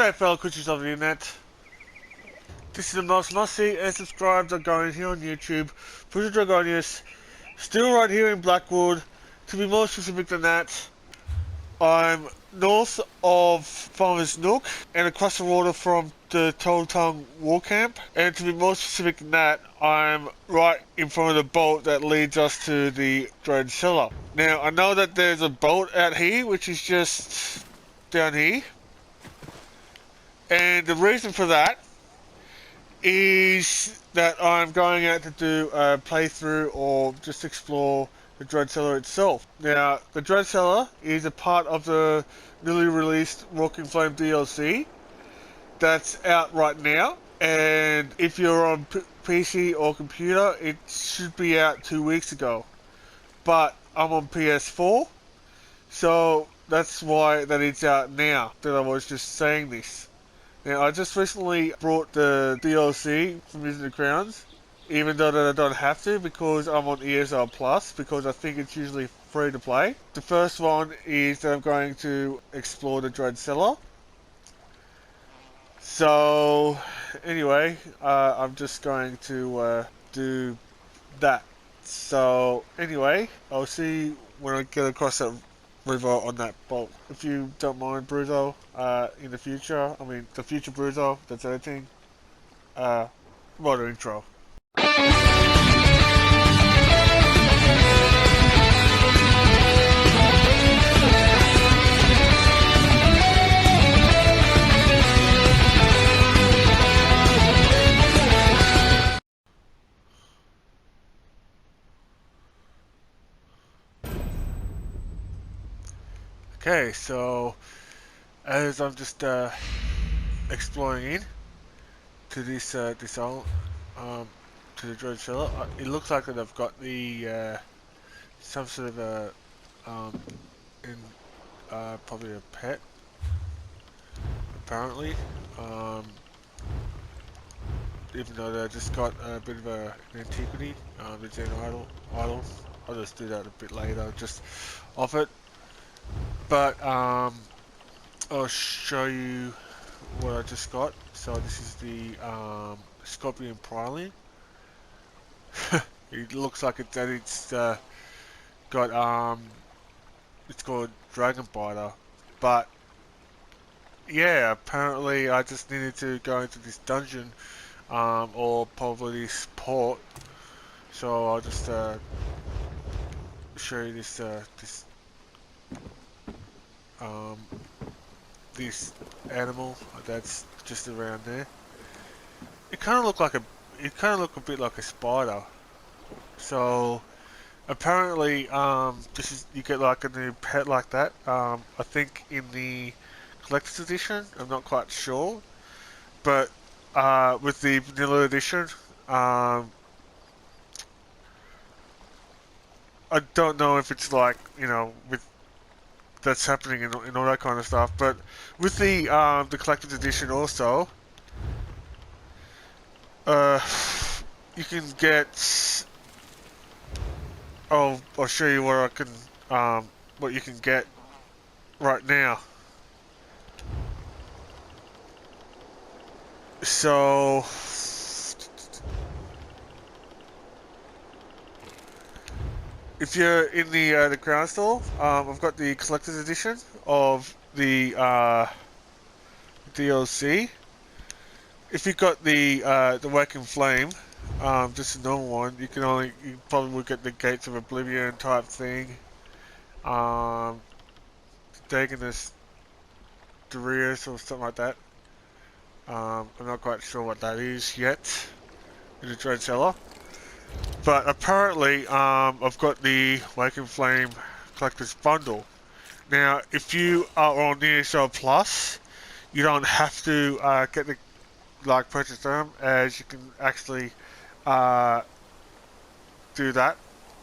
G'day fellow creatures of the internet. This is the most must-see and subscribed Argonian here on YouTube. Bruzo Dragonius, still right here in Blackwood. To be more specific than that, I'm north of Farmer's Nook and across the water from the Toll Tongue War Camp. And to be more specific than that, I'm right in front of the boat that leads us to the Dread Callar. Now, I know that there's a boat out here, which is just down here. And the reason for that is that I'm going out to do a playthrough or just explore the Dread Callar itself. Now, the Dread Callar is a part of the newly released Walking Flame DLC that's out right now. And if you're on PC or computer, it should be out 2 weeks ago. But I'm on PS4, so that's why that it's out now, that I was just saying this. Now, I just recently brought the DLC from Using the Crowns, even though that I don't have to because I'm on ESL Plus, because I think it's usually free to play. The first one is that I'm going to explore the Dread Callar. So, anyway, I'm just going to do that. So, anyway, I'll see when I get across that river on that boat. If you don't mind, Bruzo, in the future, I mean, the future Bruzo, that's editing, motor intro. Okay, so as I'm just exploring in to this to the Dread Callar, it looks like that I've got the some sort of a probably a pet apparently. Even though they just got a bit of an antiquity, the Zen idol. I'll just do that a bit later, just off it. But I'll show you what I just got. So this is the Scorpion Priling. It looks like it's got it's called Dragon Biter, but yeah, apparently I just needed to go into this dungeon or probably this port. So I'll just show you this this animal that's just around there. It kind of looked like a bit like a spider. So apparently this is, you get like a new pet like that. I think in the collector's edition, I'm not quite sure, but with the vanilla edition, I don't know if it's like, you know, with that's happening and all that kind of stuff. But with the collector's edition also, you can get. I'll show you where I can what you can get right now. So if you're in the Crown Store, I've got the collector's edition of the DLC. If you've got the Waking Flame, just a normal one, you probably will get the Gates of Oblivion type thing. Dagonus Darius or something like that. I'm not quite sure what that is yet in the Dread Callar. But apparently, I've got the Waking Flame Collector's Bundle. Now, if you are on ESL Plus, you don't have to get the purchase them, as you can actually do that.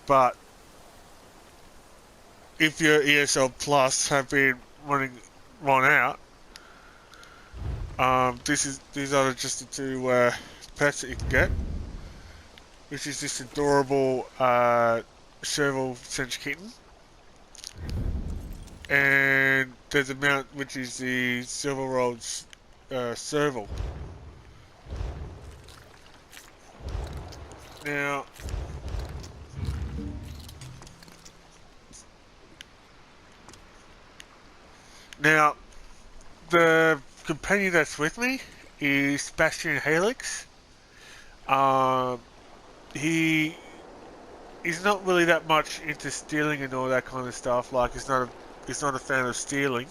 But if your ESL Plus have been run out, these are just the two pets that you can get, which is this adorable serval cinch kitten, and there's a mount which is the silver rolled serval. Now, the companion that's with me is Sebastian Helix. He's not really that much into stealing and all that kind of stuff. Like, he's not a fan of stealing.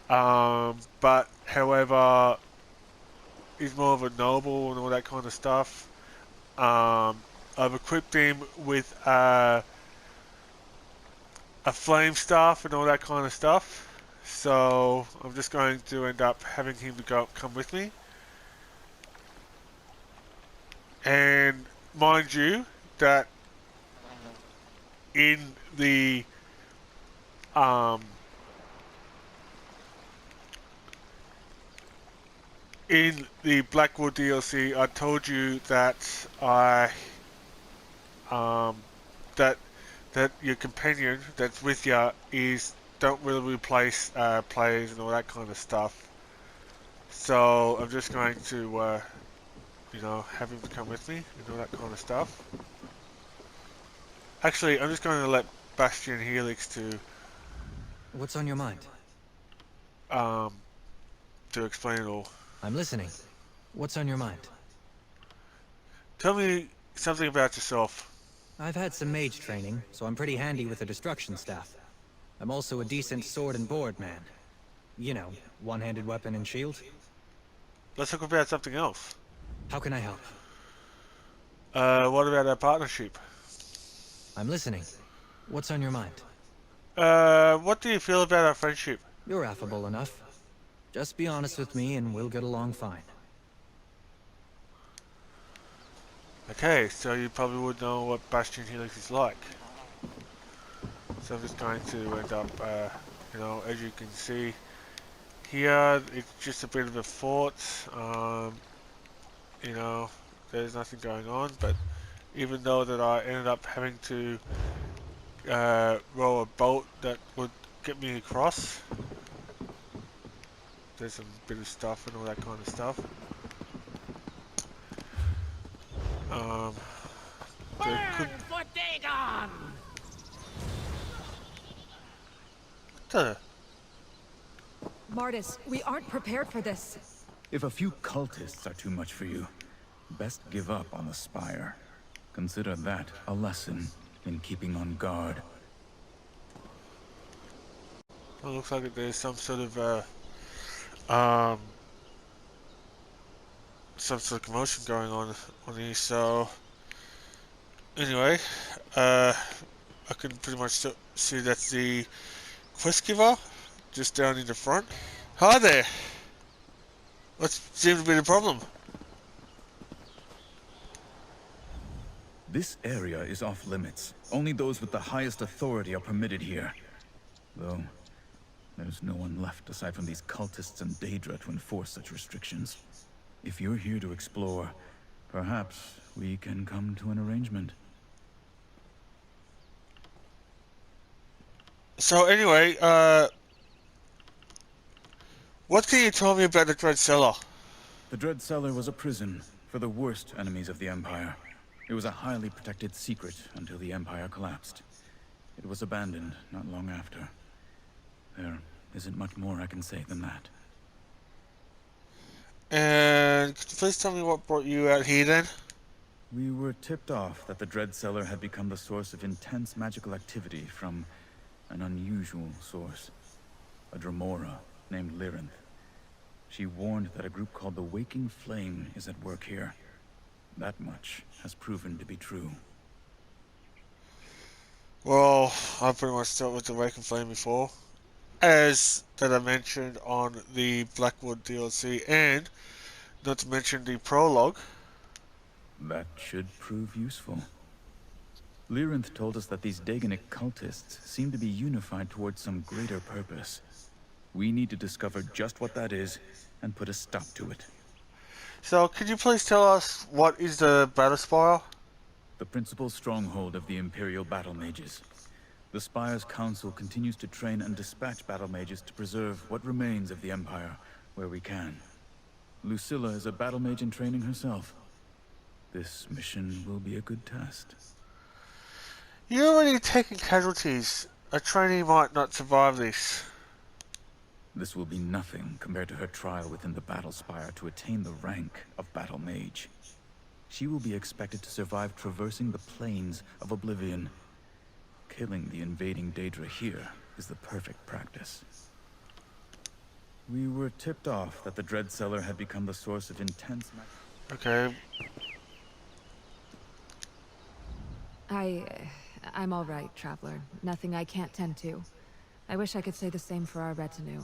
But however, he's more of a noble and all that kind of stuff. I've equipped him with a flame staff and all that kind of stuff. So I'm just going to end up having him to come with me. And mind you, that in the Blackwood DLC, I told you that that your companion that's with you don't really replace players and all that kind of stuff. So I'm just going to have him to come with me and all that kind of stuff. Actually, I'm just going to let Bastion Helix to What's on your mind? to explain it all. I'm listening. What's on your mind? Tell me something about yourself. I've had some mage training, so I'm pretty handy with the destruction staff. I'm also a decent sword and board man. You know, one-handed weapon and shield. Let's talk about something else. How can I help? What about our partnership? I'm listening. What's on your mind? What do you feel about our friendship? You're affable enough. Just be honest with me and we'll get along fine. Okay, so you probably would know what Bastion Helix is like. So I'm just going to end up, as you can see here, it's just a bit of a fort. There's nothing going on, but even though that I ended up having to row a boat that would get me across. There's some bit of stuff and all that kind of stuff. Burn for Dagon! What the? Martis, we aren't prepared for this. If a few cultists are too much for you, best give up on the spire. Consider that a lesson in keeping on guard. Well, it looks like there's some sort of commotion going on here. So anyway, I can pretty much see that's the quest giver just down in the front. Hi there. What seems to be the problem? This area is off limits. Only those with the highest authority are permitted here. Though, there's no one left aside from these cultists and Daedra to enforce such restrictions. If you're here to explore, perhaps we can come to an arrangement. So anyway, what can you tell me about the Dread Cellar? The Dread Cellar was a prison for the worst enemies of the Empire. It was a highly protected secret until the Empire collapsed. It was abandoned not long after. There isn't much more I can say than that. And could you please tell me what brought you out here then? We were tipped off that the Dread Cellar had become the source of intense magical activity from an unusual source. A Dremora named Lyrinth. She warned that a group called the Waking Flame is at work here. That much has proven to be true. Well, I pretty much dealt with the Waking Flame before. As that I mentioned on the Blackwood DLC, and not to mention the prologue. That should prove useful. Lyrinth told us that these Daganic cultists seem to be unified towards some greater purpose. We need to discover just what that is and put a stop to it. So, could you please tell us what is the Battle Spire? The principal stronghold of the Imperial Battle Mages. The Spire's council continues to train and dispatch battle mages to preserve what remains of the Empire where we can. Lucilla is a battle mage in training herself. This mission will be a good test. You're already taking casualties. A trainee might not survive this. This will be nothing compared to her trial within the Battle Spire to attain the rank of Battle Mage. She will be expected to survive traversing the plains of Oblivion. Killing the invading Daedra here is the perfect practice. We were tipped off that the Dread Cellar had become the source of intense... Okay. I'm all right, Traveler. Nothing I can't tend to. I wish I could say the same for our retinue.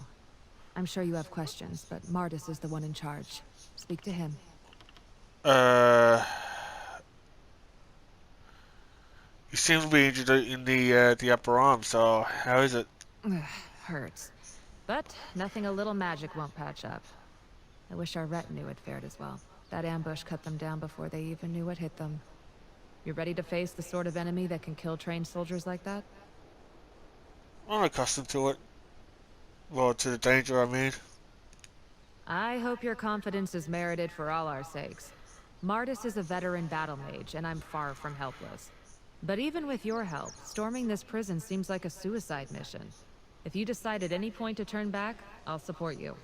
I'm sure you have questions, but Martis is the one in charge. Speak to him. You seem to be injured in the upper arm, so how is it? Hurts. But nothing a little magic won't patch up. I wish our retinue had fared as well. That ambush cut them down before they even knew what hit them. You ready to face the sort of enemy that can kill trained soldiers like that? I'm accustomed to it. Well, to the danger, I mean. I hope your confidence is merited for all our sakes. Martis is a veteran battle mage, and I'm far from helpless. But even with your help, storming this prison seems like a suicide mission. If you decide at any point to turn back, I'll support you.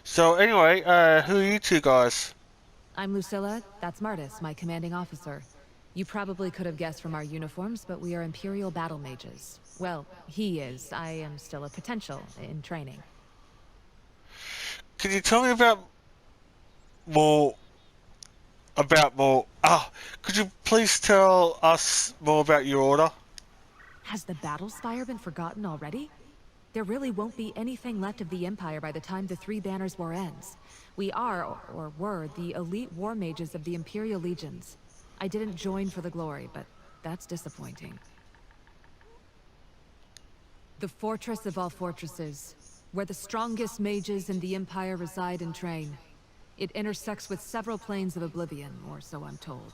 So anyway, who are you two guys? I'm Lucilla, that's Martis, my commanding officer. You probably could have guessed from our uniforms, but we are Imperial battle mages. Well, he is. I am still a potential in training. Can you tell me could you please tell us more about your order? Has the battle spire been forgotten already? There really won't be anything left of the Empire by the time the Three Banners War ends. We are, or were, the elite war mages of the Imperial Legions. I didn't join for the glory, but that's disappointing. The fortress of all fortresses, where the strongest mages in the Empire reside and train. It intersects with several planes of Oblivion, or so I'm told.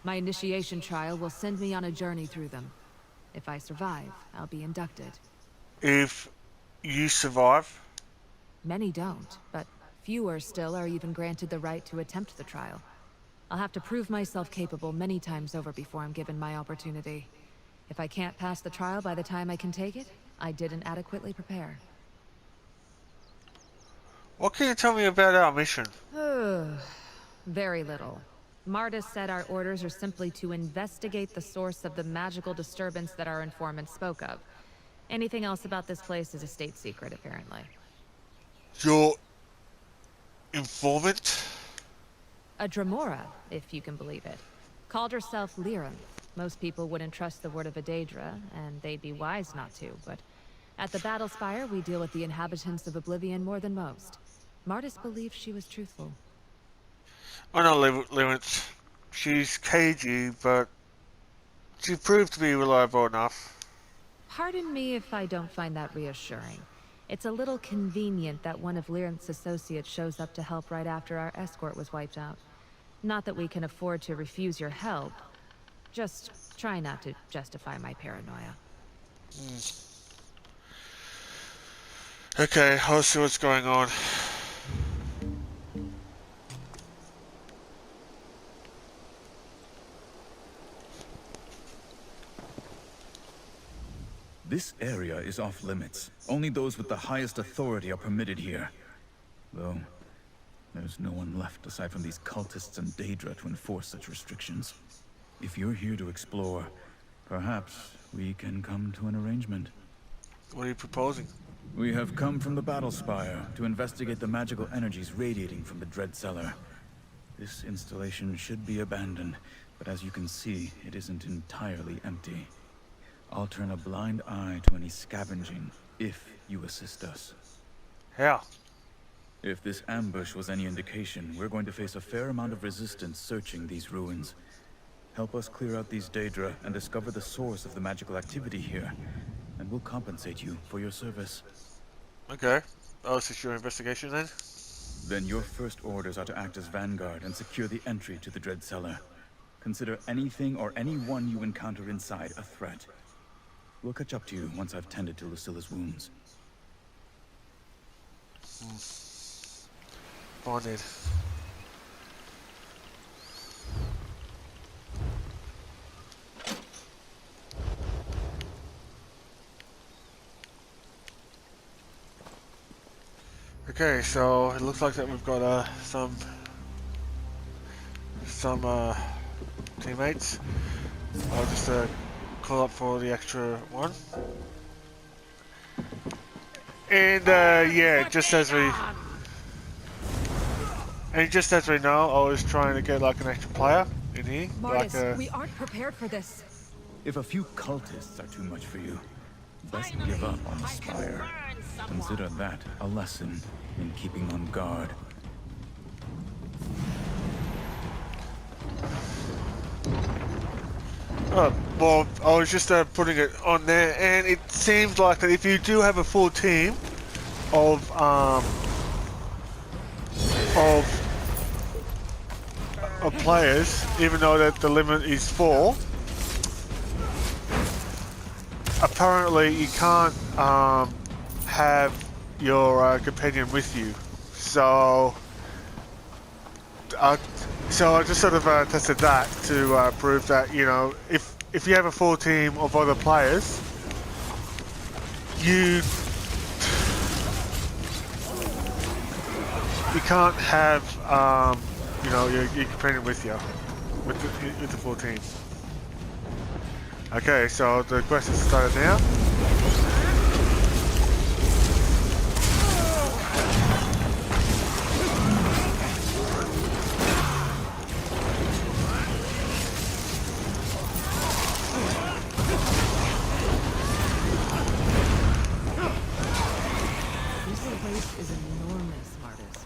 My initiation trial will send me on a journey through them. If I survive, I'll be inducted. If you survive? Many don't, but fewer still are even granted the right to attempt the trial. I'll have to prove myself capable many times over before I'm given my opportunity. If I can't pass the trial by the time I can take it, I didn't adequately prepare. What can you tell me about our mission? Very little. Martis said our orders are simply to investigate the source of the magical disturbance that our informant spoke of. Anything else about this place is a state secret, apparently. Your informant? A Dremora, if you can believe it. Called herself Lyranth. Most people wouldn't trust the word of a Daedra, and they'd be wise not to, but at the Battle Spire, we deal with the inhabitants of Oblivion more than most. Martis believed she was truthful. I know Lyranth. She's cagey, but she proved to be reliable enough. Pardon me if I don't find that reassuring. It's a little convenient that one of Lyranth's associates shows up to help right after our escort was wiped out. Not that we can afford to refuse your help. Just try not to justify my paranoia. Okay, I'll see what's going on. This area is off limits. Only those with the highest authority are permitted here. Though, there's no one left aside from these cultists and Daedra to enforce such restrictions. If you're here to explore, perhaps we can come to an arrangement. What are you proposing? We have come from the Battle Spire to investigate the magical energies radiating from the Dread Cellar. This installation should be abandoned, but as you can see, it isn't entirely empty. I'll turn a blind eye to any scavenging, if you assist us. How? If this ambush was any indication, we're going to face a fair amount of resistance searching these ruins. Help us clear out these Daedra and discover the source of the magical activity here, and we'll compensate you for your service. Okay. I'll assist your investigation then. Then your first orders are to act as vanguard and secure the entry to the Dread Cellar. Consider anything or anyone you encounter inside a threat. We'll catch up to you once I've tended to Lucilla's wounds. Bonded. Okay, so it looks like that we've got some teammates. I'll just call up for the extra one. And yeah, just as we know, I was trying to get like an extra player in here. Martis, like we aren't prepared for this. If a few cultists are too much for you, best give up on the spire. Consider that a lesson in keeping on guard. Well, I was just putting it on there, and it seems like that if you do have a full team of players, even though that the limit is 4, apparently you can't have your companion with you. So I just sort of tested that to prove that, you know, if you have a full team of other players, you can't have you know, your companion with you with the full team. Okay, so the quest has started now.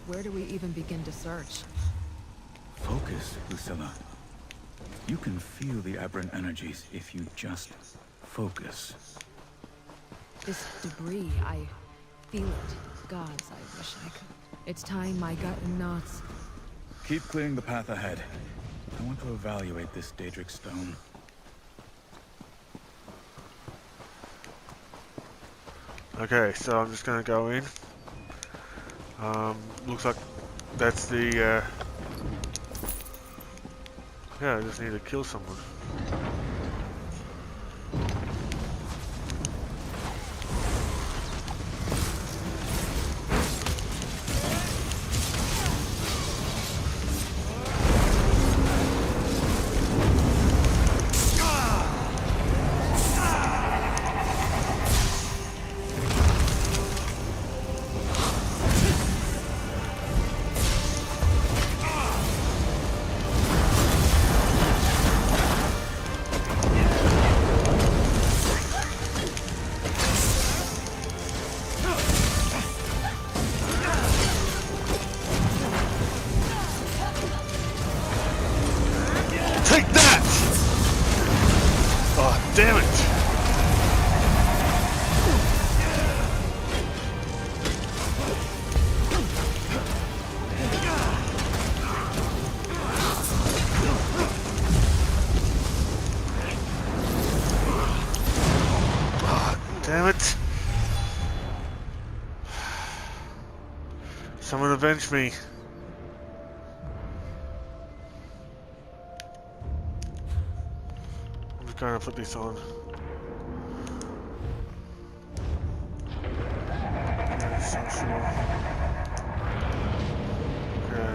Where do we even begin to search? Focus, Lucilla. You can feel the aberrant energies if you just focus. This debris, I feel it. Gods, I wish I could. It's tying my gut in knots. Keep clearing the path ahead. I want to evaluate this Daedric stone. Okay, so I'm just gonna go in. Looks like that's the, yeah, I just need to kill someone. Damn it! Oh, damn it! Someone avenge me. Gonna put this on. Okay, social. Okay.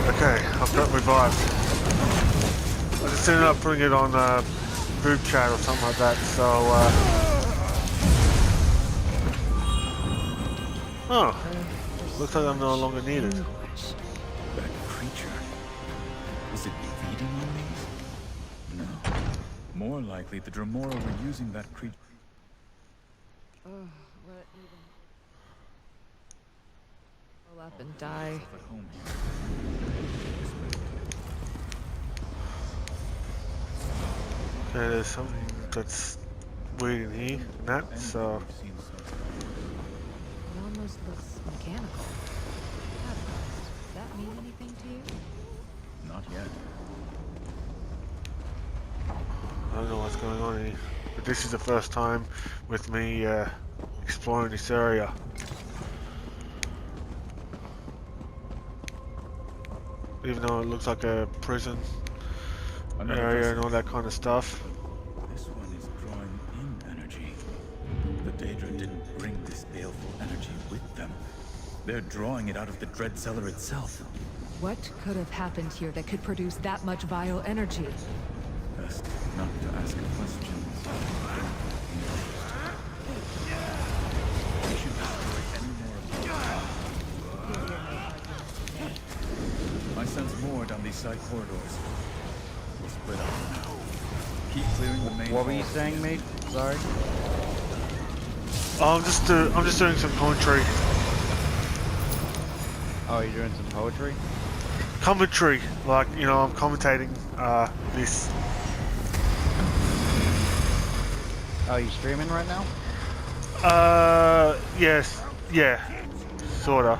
Okay, I've got revived. I just ended up putting it on group chat or something like that, so oh. Looks like I'm no longer needed. That creature. Is it feeding on these? No. More likely the Dremora were using that creature. What even? Roll up and die. At home here. Okay, there's something that's weird in here, and that, so... It almost looks mechanical. Does that mean anything to you? Not yet. don't know what's going on here. But this is the first time with me exploring this area. Even though it looks like a prison area and all that kind of stuff. This one is drawing in energy. The Daedra didn't bring this baleful energy with them. They're drawing it out of the Dread Cellar itself. What could have happened here that could produce that much vile energy? Best not to ask questions. We should destroy any more of them. I sense more down these side corridors. We'll split up now. Keep clearing the main What were you hall. saying, mate? Sorry. I'm just doing some commentary. Oh, you're doing some poetry? Commentary, like, you know, I'm commentating this. Oh, you streaming right now? Yes, yeah, sorta.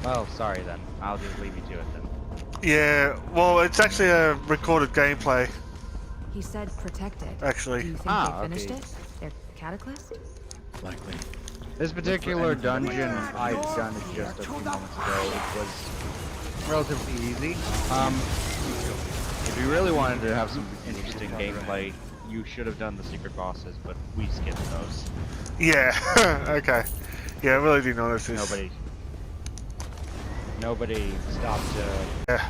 Well, sorry then. I'll just leave you to it then. Yeah, well, it's actually a recorded gameplay, He said protected. actually. Do you think Ah, they finished okay. it? Their cataclysm? Likely. This particular dungeon I'd done it just a few moments ago. It was relatively easy. If you really wanted to have some interesting gameplay, you should have done the secret bosses, but we skipped those. Yeah, okay. Yeah, I really didn't notice this. Nobody stopped Yeah.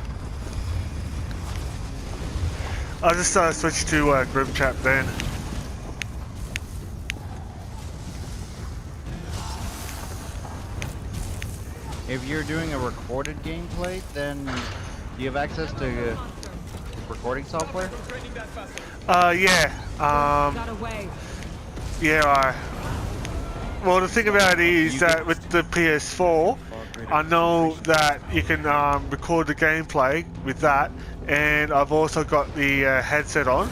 I just switched to Grim Chat then. If you're doing a recorded gameplay, then do you have access to recording software? Yeah. Got away. Yeah, well, the thing about it is that with the PS4, I know that you can record the gameplay with that, and I've also got the headset on.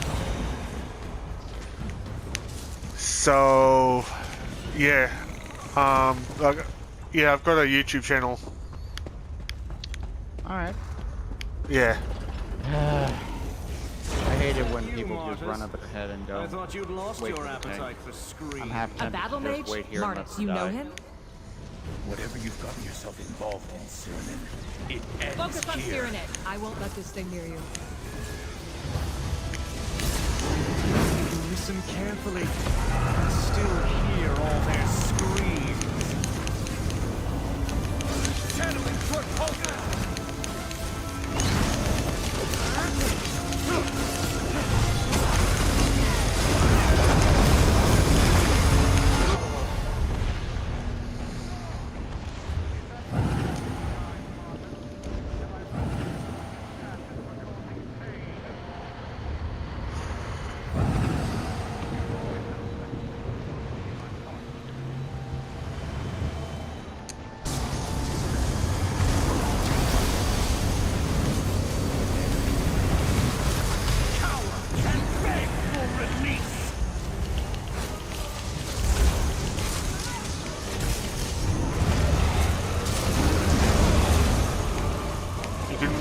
So, yeah, yeah, I've got a YouTube channel. Alright. Yeah. I hate it when people just run up ahead and I don't thought you'd lost wait your for the appetite thing. for scream. I'm half A tempted battle to just mage? wait here and let Martis, them you know die. him? Whatever you've gotten yourself involved in, Cyril, it ends Focus on here. steering it. I won't let this thing near you. Listen carefully. I still hear all their screams. Channeling toward Polka!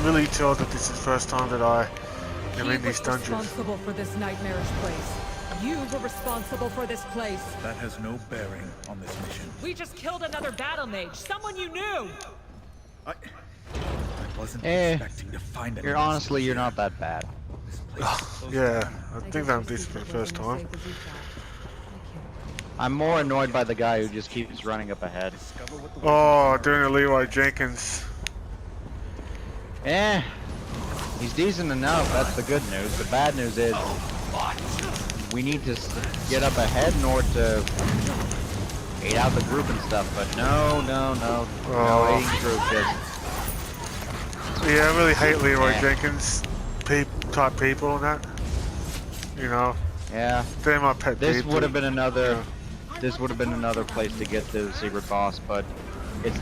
Really tell that this is the first time that I am He in these was dungeons. responsible for this nightmarish place. You were responsible for this place. That has no bearing on this mission. We just killed another battle mage, someone you knew. I wasn't Eh, expecting to find anyone. Honestly, you're not that bad. This place is closed Yeah, down. I think that I'm this for the first time. I'm more annoyed by the guy who just keeps running up ahead. Discover what the Oh, doing a Leroy Jenkins. Eh, he's decent enough, that's the good news. The bad news is, we need to get up ahead in order to aid out the group and stuff, but no aiding the group, just, Yeah, I really hate Leroy Yeah. Jenkins type people and that. You know, yeah. they're my pet This people. would have been another, place to get to the secret boss, but it's,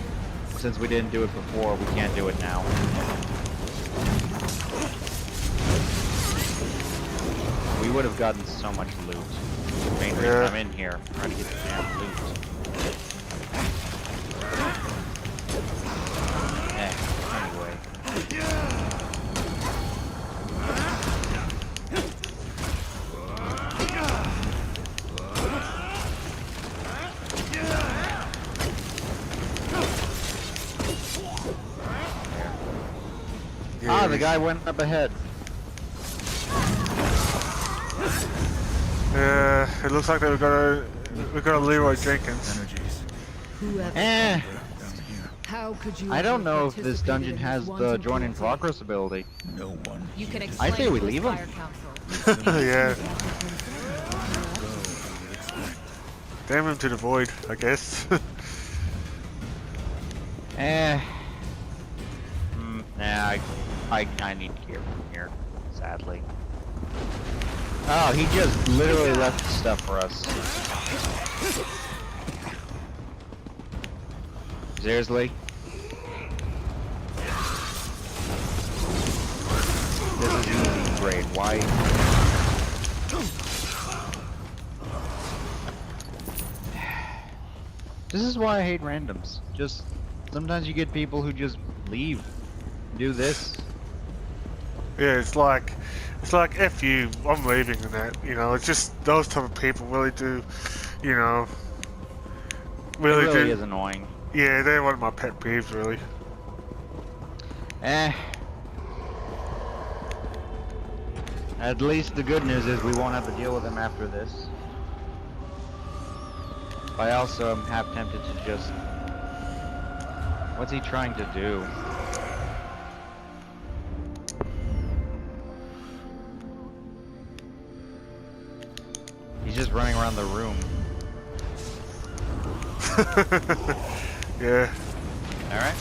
since we didn't do it before, we can't do it now. We would have gotten so much loot. The main reason Yeah. I'm in here, trying to get the damn loot. Anyway. Ah, the guy went up ahead. Yeah, it looks like we've got a Leroy Jenkins. Energies Whoever. Eh, down here. How could you? I don't ever know if this participate dungeon in has his the wanton join in cruelty? progress ability. No one. You can here. explain I say we to leave him. Fire Council. Yeah. Go, you would expect. Damn him to the void, I guess. Eh. Nah, I need to hear from here, sadly. Oh, he just literally left the stuff for us. Seriously? This is easy, great. Why? This is why I hate randoms. Just sometimes you get people who just leave, do this. Yeah, it's like F you, I'm leaving and that, you know, it's just those type of people really do, you know, It really really do. is annoying. Yeah, they're one of my pet peeves, really. Eh. At least the good news is we won't have to deal with him after this. I also am half tempted to just... What's he trying to do? He's just running around the room. Yeah. Alright?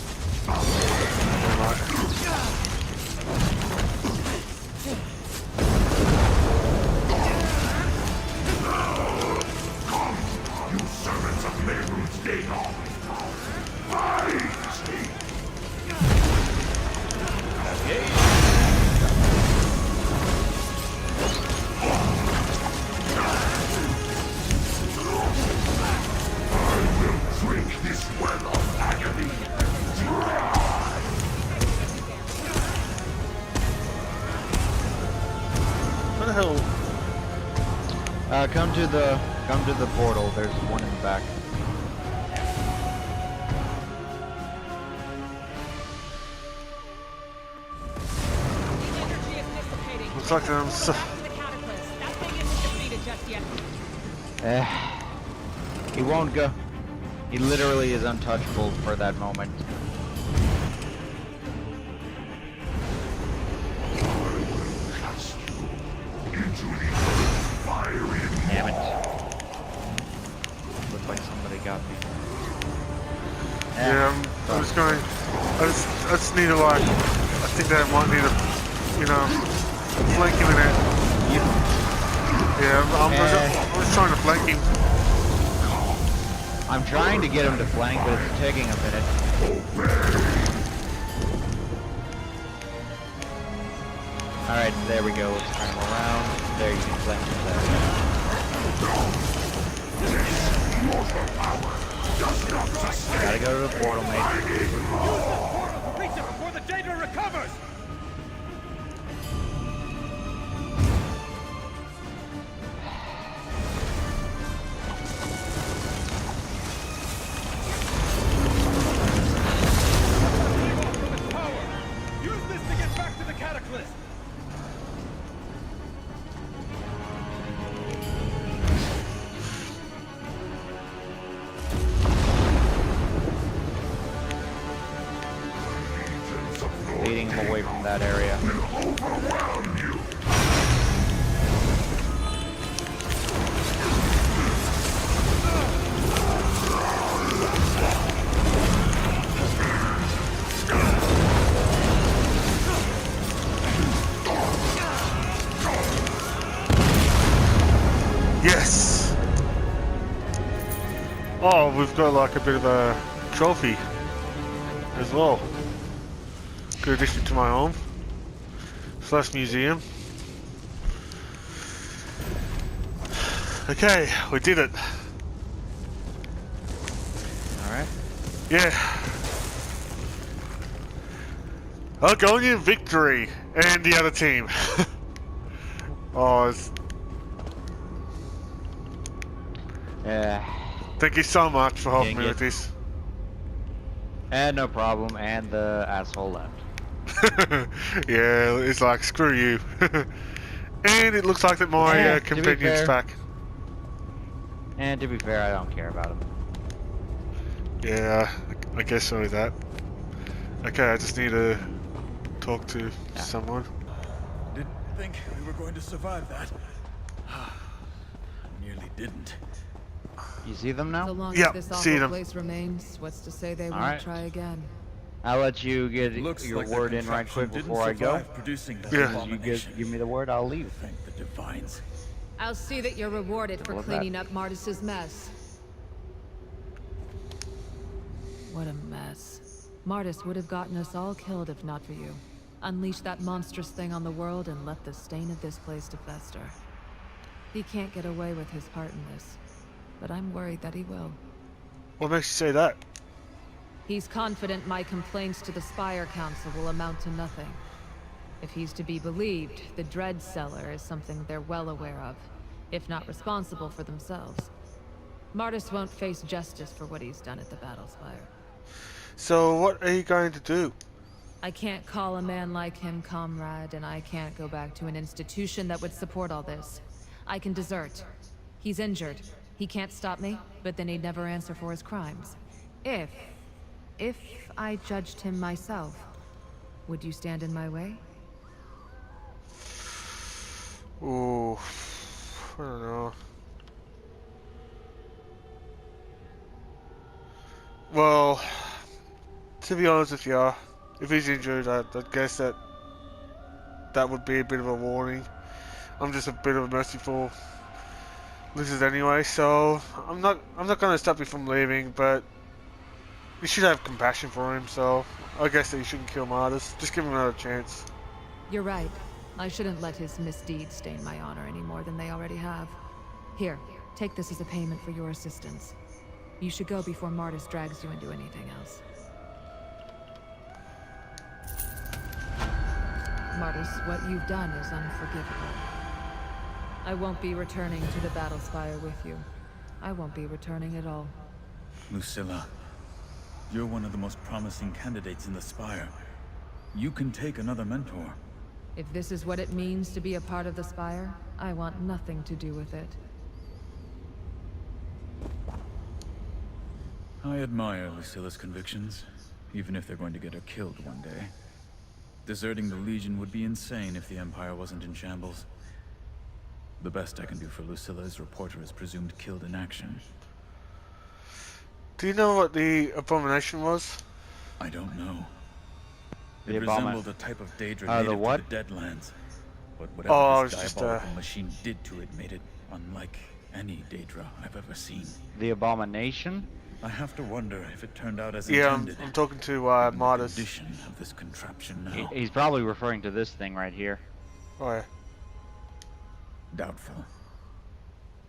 What the hell? Come to the portal. There's one in the back. Looks like I'm so... He won't go. He literally is untouchable for that moment. Damn it. Looks like somebody got me. Yeah, I'm just going... I just need to, like... I think that I might need to, you know, flank him in it. Yeah, I'm just trying to flank him. I'm trying to get him to flank, but it's taking a minute. Alright, there we go. Let's turn him around. There, you can flank him there. Gotta go to the portal, mate. Reach it before the data recovers! Use this to get back to the Cataclysm! Leading him away from that area. Yes! Oh, we've got like a bit of a trophy as well. Good addition to my home / museum. Okay, we did it. Alright. Yeah. Argonian victory and the other team. Oh, thank you so much for helping me with this. And no problem, and the asshole left. Yeah, it's like, screw you. And it looks like that my Yeah, to be companion's fair. back. And to be fair, I don't care about him. Yeah, I guess so with that. Okay, I just need to talk to someone. Didn't think we were going to survive that. Nearly didn't. You see them now? So long Yeah, as this see awful them. place remains, what's to say they won't Alright. try again? I'll let you get Looks your like the word in right contraption quick didn't before I go. survive producing that Yeah. You abomination. give me the word, I'll leave. Thank the divines. I'll see that you're rewarded for Simple as that. cleaning up Martis's mess. What a mess. Martis would have gotten us all killed if not for you. Unleash that monstrous thing on the world and let the stain of this place to fester. He can't get away with his part in this, but I'm worried that he will. What makes you say that? He's confident my complaints to the Spire Council will amount to nothing. If he's to be believed, the Dread Cellar is something they're well aware of, if not responsible for themselves. Martis won't face justice for what he's done at the Battle Spire. So what are you going to do? I can't call a man like him comrade, and I can't go back to an institution that would support all this. I can desert. He's injured. He can't stop me, but then he'd never answer for his crimes. If I judged him myself, would you stand in my way? Ooh, I don't know. Well, to be honest with you, if he's injured, I guess that would be a bit of a warning. I'm just a bit of a merciful lizard anyway, so I'm not going to stop you from leaving, but you should have compassion for him. So I guess that you shouldn't kill Martis. Just give him another chance. You're right. I shouldn't let his misdeeds stain my honor any more than they already have. Here, take this as a payment for your assistance. You should go before Martis drags you into anything else. Martis, what you've done is unforgivable. I won't be returning to the Battle Spire with you. I won't be returning at all. Lucilla, you're one of the most promising candidates in the Spire. You can take another mentor. If this is what it means to be a part of the Spire, I want nothing to do with it. I admire Lucilla's convictions, even if they're going to get her killed one day. Deserting the Legion would be insane if the Empire wasn't in shambles. The best I can do for Lucilla is report her as presumed killed in action. Do you know what the abomination was? I don't know. The It resembled a type of Daedra native the what? to the Deadlands. But whatever Oh, this it's just, diabolical machine did to it made it unlike any Daedra I've ever seen. The abomination? I have to wonder if it turned out as Yeah, intended. I'm talking to given the Martis. condition of this contraption now. He's probably referring to this thing right here. Oh yeah. Doubtful.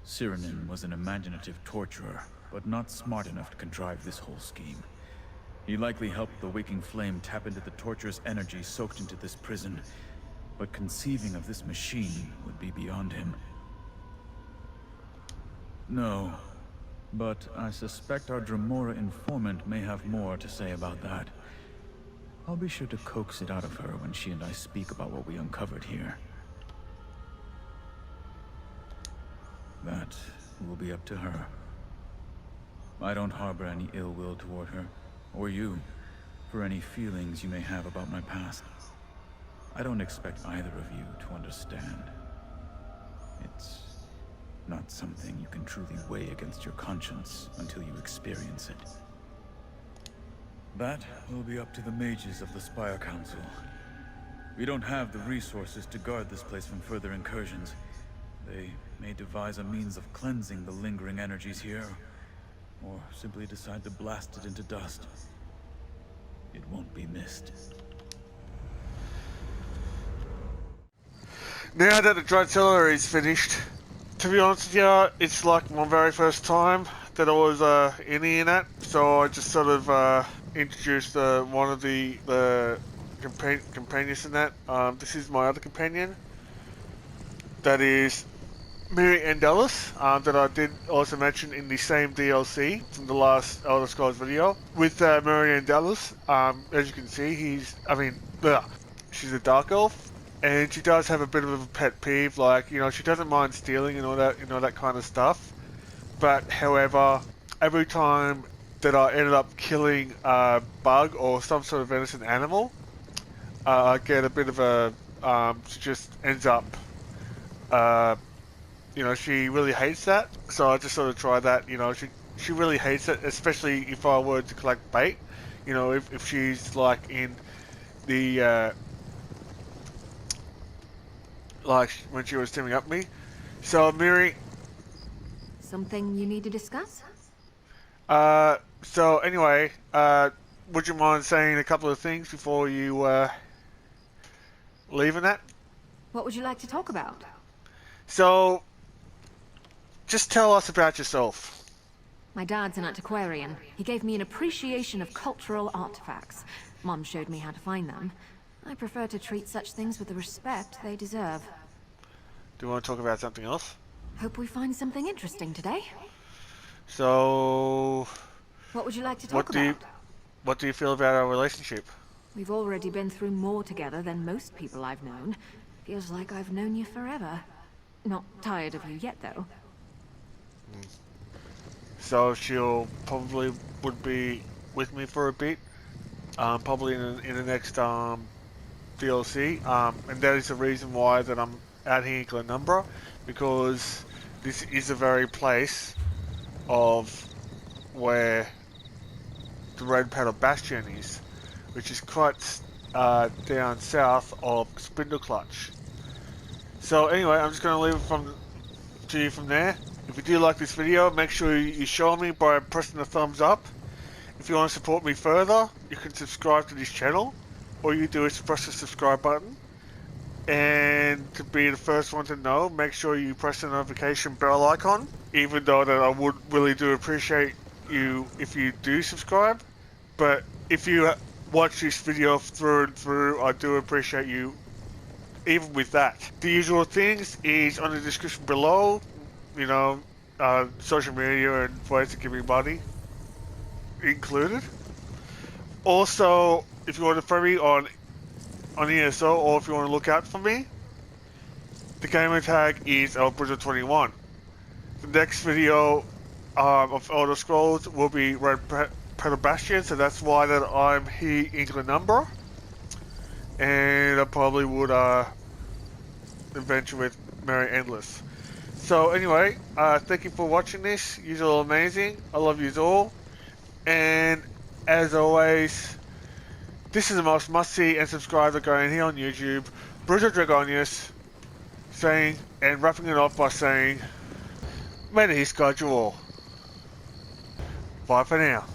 Cyrenin was an imaginative torturer, but not smart enough to contrive this whole scheme. He likely helped the Waking Flame tap into the torturous energy soaked into this prison, but conceiving of this machine would be beyond him. No, but I suspect our Dremora informant may have more to say about that. I'll be sure to coax it out of her when she and I speak about what we uncovered here. That will be up to her. I don't harbor any ill will toward her, or you, for any feelings you may have about my past. I don't expect either of you to understand. It's not something you can truly weigh against your conscience until you experience it. That will be up to the mages of the Spire Council. We don't have the resources to guard this place from further incursions. They may devise a means of cleansing the lingering energies here, or simply decide to blast it into dust. It won't be missed. Now that the Dread Callar is finished, to be honest with you, it's like my very first time that I was in the internet, so I just sort of introduced one of the companions in that. This is my other companion. That is Miri Endelis, that I did also mention in the same DLC from the last Elder Scrolls video. With Miri Endelis, as you can see, she's a dark elf, and she does have a bit of a pet peeve, like, you know, she doesn't mind stealing and all that, you know, that kind of stuff. But however, every time that I ended up killing a bug or some sort of venison animal, I get a bit of a, she just ends up, you know, she really hates that. So I just sort of try that, you know, she really hates it, especially if I were to collect bait. You know, if she's like in the, like when she was teaming up me. So Miri, Something you need to discuss? so anyway, would you mind saying a couple of things before you, leaving that? What would you like to talk about? So, just tell us about yourself. My dad's an antiquarian. He gave me an appreciation of cultural artifacts. Mom showed me how to find them. I prefer to treat such things with the respect they deserve. Do you want to talk about something else? Hope we find something interesting today. So, What would you like to talk what about? do you feel about our relationship? We've already been through more together than most people I've known. Feels like I've known you forever. Not tired of you yet, though. So she'll probably would be with me for a bit, probably in the next DLC, and that is the reason why that I'm out here in Glenumbra, because this is the very place of where the Red Paddle Bastion is, which is quite down south of Spindle Clutch. So anyway, I'm just going to leave it to you from there. If you do like this video, make sure you show me by pressing the thumbs up. If you want to support me further, you can subscribe to this channel. All you do is press the subscribe button. And to be the first one to know, make sure you press the notification bell icon. Even though that I would really do appreciate you if you do subscribe. But if you watch this video through and through, I do appreciate you even with that. The usual things is on the description below, you know, social media and ways to give me money included. Also, if you want to follow me on ESO, or if you want to look out for me, the gamer tag is Bruzo21. The next video of Elder Scrolls will be Red Paddle Bastion, so that's why that I'm here in Glenumbra. And I probably would adventure with Mary Endless. So anyway, thank you for watching this. You're all amazing. I love you all. And as always, this is the most must-see and subscriber going here on YouTube, Bruzo Dragonius, saying and wrapping it off by saying, may the East guide you all. Bye for now.